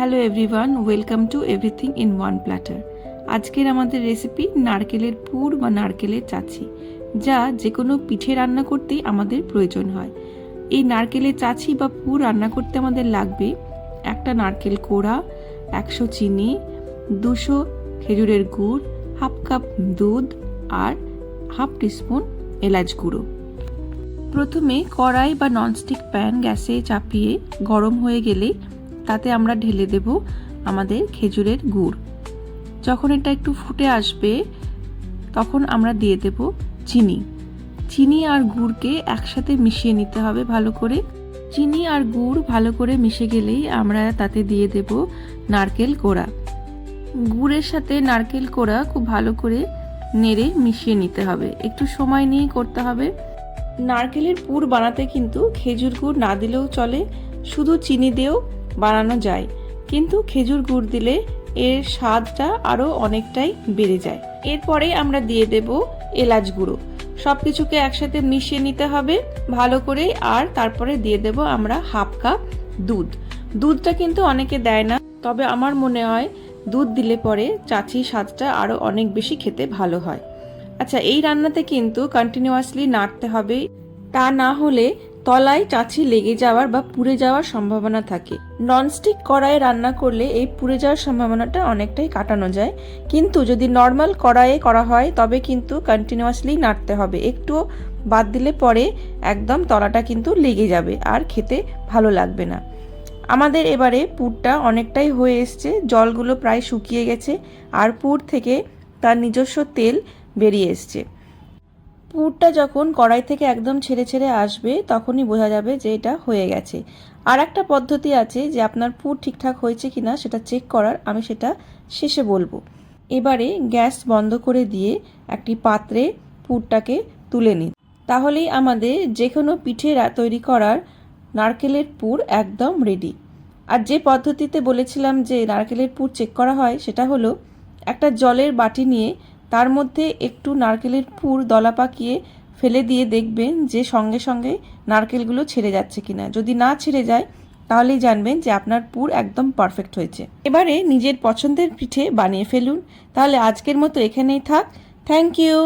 Hello everyone, welcome to everything in one platter. আজকের আমাদের recipe নারকেলের পুর বা নারকেলের চাচি, যা যে কোনো পিঠে রান্না করতেই আমাদের প্রয়োজন হয়। এই নারকেলের চাচি বা পুর রান্না করতে আমাদের লাগবে একটা নারকেল কোড়া, 100 চিনি, 200 খেজুরের গুড়, হাফ কাপ দুধ আর হাফ টিস্পুন এলাচ গুঁড়ো। প্রথমে কড়াই বা ননস্টিক প্যান গ্যাসে চাপিয়ে গরম হয়ে গেলে তাতে আমরা ঢেলে দেব আমাদের খেজুরের গুড়। যখন এটা একটু ফুটে আসবে তখন আমরা দিয়ে দেব চিনি আর গুড়কে একসাথে মিশিয়ে নিতে হবে ভালো করে। চিনি আর গুড় ভালো করে মিশে গেলেই আমরা তাতে দিয়ে দেব নারকেল কোড়া। গুড়ের সাথে নারকেল কোড়া খুব ভালো করে নেড়ে মিশিয়ে নিতে হবে, একটু সময় নিয়ে করতে হবে। নারকেলের পুর বানাতে কিন্তু খেজুর গুড় না দিলেও চলে, শুধু চিনি দিয়েও বানানো যায়, কিন্তু খেজুর গুড় দিলে এর স্বাদটা আরও অনেকটাই বেড়ে যায়। এরপরে আমরা দিয়ে দেব এলাচ গুঁড়ো। সব কিছুকে একসাথে মিশিয়ে নিতে হবে ভালো করে, আর তারপরে দিয়ে দেব আমরা হাফ কাপ দুধ। দুধটা কিন্তু অনেকে দেয় না, তবে আমার মনে হয় দুধ দিলে পরে চাচির স্বাদটা আরও অনেক বেশি খেতে ভালো হয়। আচ্ছা, এই রান্নাতে কিন্তু কন্টিনিউয়াসলি নাড়তে হবে, তা না হলে তলায় চাচি লেগে যাওয়ার বা পুড়ে যাওয়ার সম্ভাবনা থাকে। ননস্টিক কড়াইয়ে রান্না করলে এই পুড়ে যাওয়ার সম্ভাবনাটা অনেকটাই কাটানো যায়, কিন্তু যদি নর্মাল কড়াইয়ে করা হয় তবে কিন্তু কন্টিনিউয়াসলি নাড়তে হবে, একটু বাদ দিলে পরে একদম তলাটা কিন্তু লেগে যাবে আর খেতে ভালো লাগবে না। আমাদের এবারে পুরটা অনেকটাই হয়ে এসছে, জলগুলো প্রায় শুকিয়ে গেছে আর পুর থেকে তার নিজস্ব তেল বেরিয়ে এসছে। পুরটা যখন কড়াই থেকে একদম ছেড়ে ছেড়ে আসবে তখনই বোঝা যাবে যে এটা হয়ে গেছে। আর একটা পদ্ধতি আছে যে আপনার পুর ঠিকঠাক হয়েছে কিনা সেটা চেক করার, আমি সেটা শেষে বলবো। এবারে গ্যাস বন্ধ করে দিয়ে একটি পাত্রে পুরটাকে তুলে নিন, তাহলেই আমাদের যে কোনো পিঠে তৈরি করার নারকেলের পুর একদম রেডি। আর যে পদ্ধতিতে বলেছিলাম যে নারকেলের পুর চেক করা হয়, সেটা হলো একটা জলের বাটি নিয়ে তার মধ্যে একটু নারকেলের পুর দলা পাকিয়ে ফেলে দিয়ে দেখবেন যে সঙ্গে সঙ্গে নারকেলগুলো ছেড়ে যাচ্ছে কিনা। যদি না ছেড়ে যায় তাহলেই জানবেন যে আপনার পুর একদম পারফেক্ট হয়েছে। এবারে নিজের পছন্দের পিঠে বানিয়ে ফেলুন। তাহলে আজকের মতো এখানেই থাক। Thank you.